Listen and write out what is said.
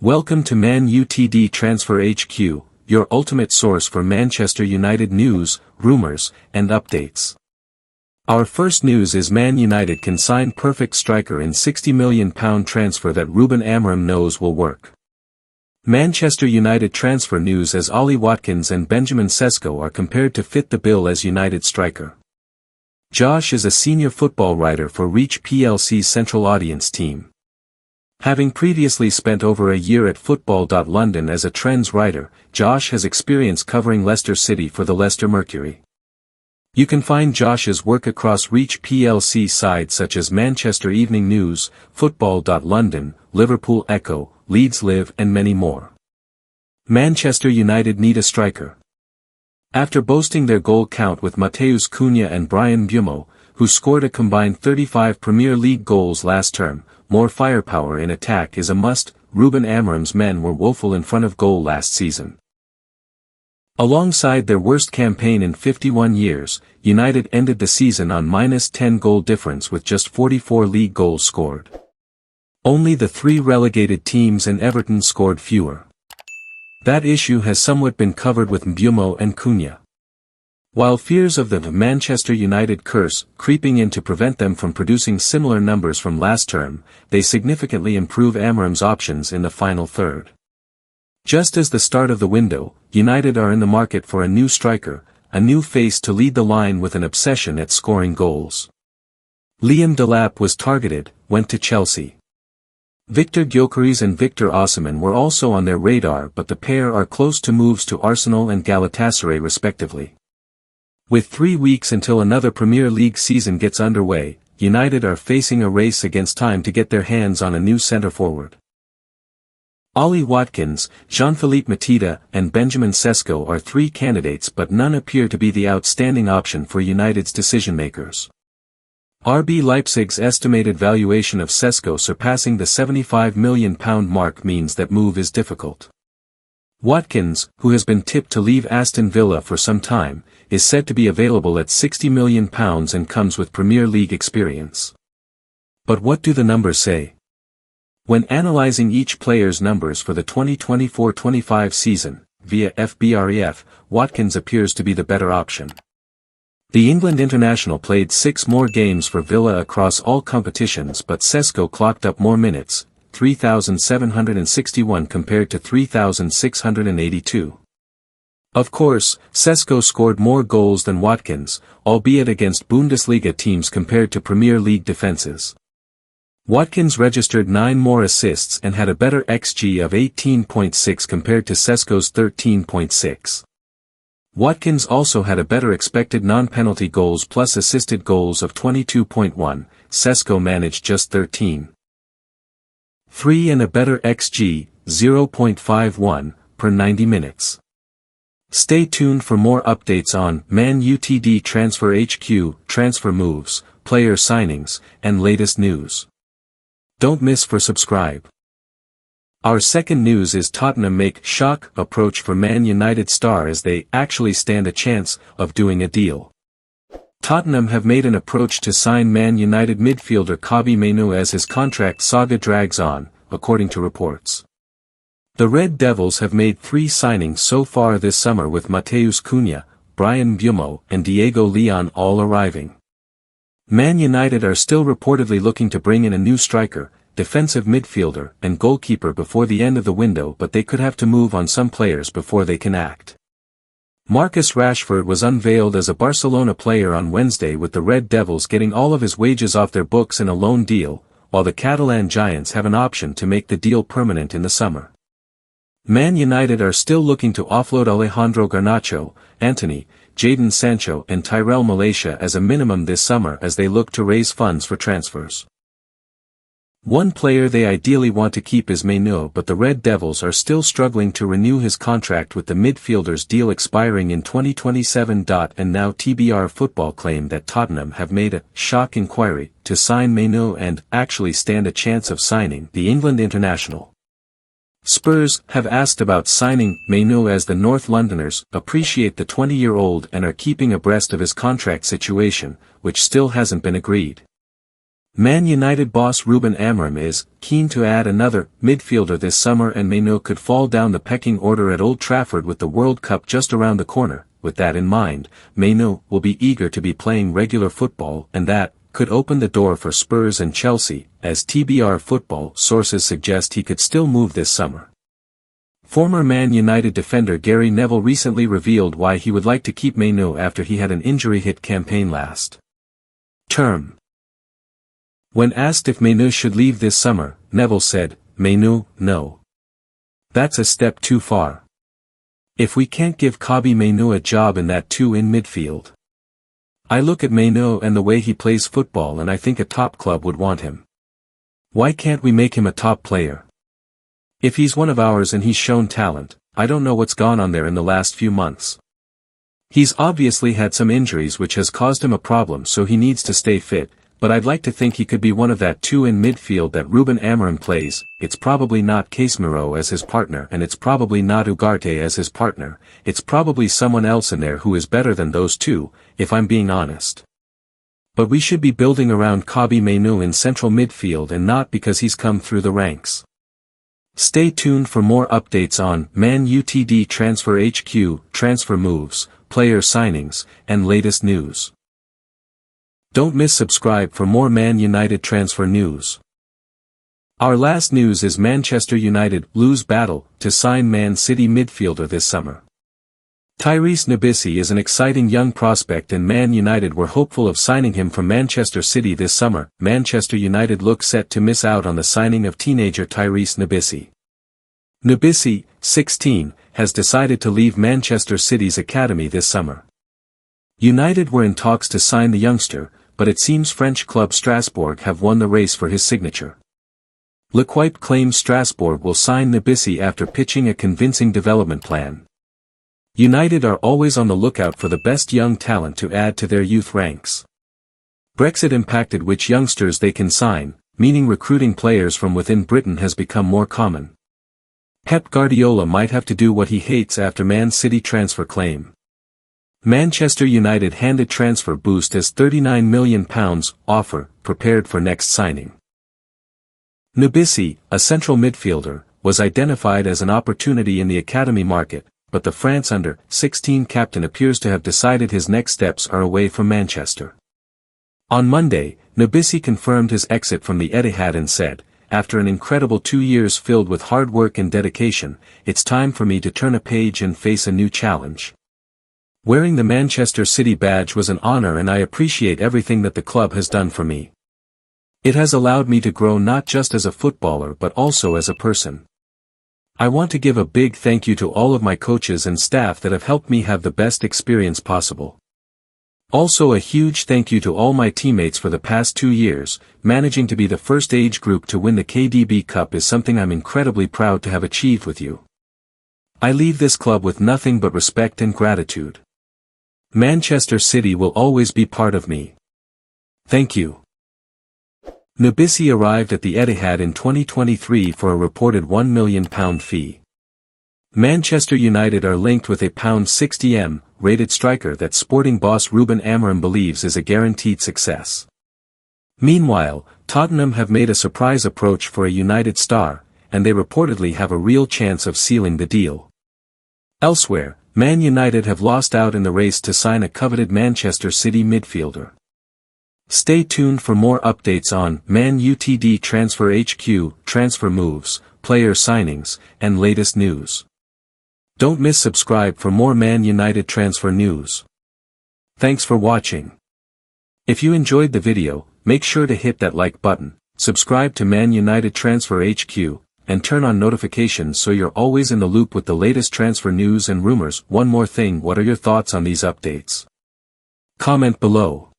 Welcome to Man Utd Transfer HQ, your ultimate source for Manchester United news, rumours, and updates. Our first news is Man United can sign perfect striker in £60 million transfer that Ruben Amorim knows will work. Manchester United transfer news as Ollie Watkins and Benjamin Sesko are compared to fit the bill as United striker. Josh is a senior football writer for Reach plc's central audience team. Having previously spent over a year at Football.London as a trends writer, Josh has experience covering Leicester City for the Leicester Mercury. You can find Josh's work across Reach plc sites such as Manchester Evening News, Football.London, Liverpool Echo, Leeds Live and many more. Manchester United need a striker. After boasting their goal count with Matheus Cunha and Bryan Mbeumo, who scored a combined 35 Premier League goals last term, more firepower in attack is a must. Ruben Amorim's men were woeful in front of goal last season. Alongside their worst campaign in 51 years, United ended the season on -10 goal difference with just 44 league goals scored. Only the three relegated teams and Everton scored fewer. That issue has somewhat been covered with Mbeumo and Cunha. While fears of the Manchester United curse creeping in to prevent them from producing similar numbers from last term, they significantly improve Amorim's options in the final third. Just as the start of the window, United are in the market for a new striker, a new face to lead the line with an obsession at scoring goals. Liam Delap was targeted, went to Chelsea. Victor Gyökeres and Victor Osimhen were also on their radar, but the pair are close to moves to Arsenal and Galatasaray respectively. With 3 weeks until another Premier League season gets underway, United are facing a race against time to get their hands on a new centre-forward. Ollie Watkins, Jean-Philippe Mateta, and Benjamin Sesko are three candidates, but none appear to be the outstanding option for United's decision-makers. RB Leipzig's estimated valuation of Sesko surpassing the £75 million mark means that move is difficult. Watkins, who has been tipped to leave Aston Villa for some time, is said to be available at £60 million and comes with Premier League experience. But what do the numbers say? When analysing each player's numbers for the 2024-25 season, via FBref, Watkins appears to be the better option. The England international played 6 more games for Villa across all competitions, but Sesko clocked up more minutes, 3,761 compared to 3,682. Of course, Sesko scored more goals than Watkins, albeit against Bundesliga teams compared to Premier League defences. Watkins registered 9 more assists and had a better XG of 18.6 compared to Sesko's 13.6. Watkins also had a better expected non-penalty goals plus assisted goals of 22.1, Sesko managed just 13. 3 and a better XG, 0.51, per 90 minutes. Stay tuned for more updates on Man Utd Transfer HQ, transfer moves, player signings, and latest news. Don't miss for subscribe. Our second news is Tottenham make shock approach for Man United star as they actually stand a chance of doing a deal. Tottenham have made an approach to sign Man United midfielder Kobbie Mainoo as his contract saga drags on, according to reports. The Red Devils have made 3 signings so far this summer with Matheus Cunha, Bryan Mbeumo and Diego Leon all arriving. Man United are still reportedly looking to bring in a new striker, defensive midfielder and goalkeeper before the end of the window, but they could have to move on some players before they can act. Marcus Rashford was unveiled as a Barcelona player on Wednesday, with the Red Devils getting all of his wages off their books in a loan deal, while the Catalan Giants have an option to make the deal permanent in the summer. Man United are still looking to offload Alejandro Garnacho, Antony, Jadon Sancho and Tyrell Malacia as a minimum this summer as they look to raise funds for transfers. One player they ideally want to keep is Mainoo, but the Red Devils are still struggling to renew his contract with the midfielder's deal expiring in 2027. And now TBR Football claim that Tottenham have made a shock inquiry to sign Mainoo and actually stand a chance of signing the England international. Spurs have asked about signing Mainoo as the North Londoners appreciate the 20-year-old and are keeping abreast of his contract situation, which still hasn't been agreed. Man United boss Ruben Amorim is keen to add another midfielder this summer, and Maino could fall down the pecking order at Old Trafford with the World Cup just around the corner. With that in mind, Maino will be eager to be playing regular football, and that could open the door for Spurs and Chelsea, as TBR football sources suggest he could still move this summer. Former Man United defender Gary Neville recently revealed why he would like to keep Maino after he had an injury-hit campaign last term. When asked if Maino should leave this summer, Neville said, "Maino, no. That's a step too far. If we can't give Kobbie Maino a job in that 2 in midfield. I look at Maino and the way he plays football, and I think a top club would want him. Why can't we make him a top player? If he's one of ours and he's shown talent, I don't know what's gone on there in the last few months. He's obviously had some injuries which has caused him a problem, so he needs to stay fit. But I'd like to think he could be one of that 2 in midfield that Ruben Amorim plays. It's probably not Casemiro as his partner, and it's probably not Ugarte as his partner. It's probably someone else in there who is better than those two, if I'm being honest. But we should be building around Kobbie Maino in central midfield, and not because he's come through the ranks." Stay tuned for more updates on Man Utd Transfer HQ, transfer moves, player signings, and latest news. Don't miss subscribe for more Man United transfer news. Our last news is Manchester United lose battle to sign Man City midfielder this summer. Tyrese Nabisi is an exciting young prospect, and Man United were hopeful of signing him from Manchester City this summer. Manchester United look set to miss out on the signing of teenager Tyrese Nabisi. Nabisi, 16, has decided to leave Manchester City's academy this summer. United were in talks to sign the youngster, but it seems French club Strasbourg have won the race for his signature. L'Equipe claims Strasbourg will sign Nabisi after pitching a convincing development plan. United are always on the lookout for the best young talent to add to their youth ranks. Brexit impacted which youngsters they can sign, meaning recruiting players from within Britain has become more common. Pep Guardiola might have to do what he hates after Man City transfer claim. Manchester United handed transfer boost as £39 million offer, prepared for next signing. Nabisi, a central midfielder, was identified as an opportunity in the academy market, but the France under-16 captain appears to have decided his next steps are away from Manchester. On Monday, Nabisi confirmed his exit from the Etihad and said, "After an incredible 2 years filled with hard work and dedication, it's time for me to turn a page and face a new challenge. Wearing the Manchester City badge was an honor, and I appreciate everything that the club has done for me. It has allowed me to grow not just as a footballer but also as a person. I want to give a big thank you to all of my coaches and staff that have helped me have the best experience possible. Also a huge thank you to all my teammates for the past 2 years. Managing to be the first age group to win the KDB Cup is something I'm incredibly proud to have achieved with you. I leave this club with nothing but respect and gratitude. Manchester City will always be part of me. Thank you." Nabisi arrived at the Etihad in 2023 for a reported £1 million fee. Manchester United are linked with a £60M rated striker that sporting boss Ruben Amorim believes is a guaranteed success. Meanwhile, Tottenham have made a surprise approach for a United star, and they reportedly have a real chance of sealing the deal. Elsewhere, Man United have lost out in the race to sign a coveted Manchester City midfielder. Stay tuned for more updates on Man Utd Transfer HQ, transfer moves, player signings, and latest news. Don't miss subscribe for more Man United transfer news. Thanks for watching. If you enjoyed the video, make sure to hit that like button, subscribe to Man United Transfer HQ, and turn on notifications so you're always in the loop with the latest transfer news and rumors. One more thing, what are your thoughts on these updates? Comment below.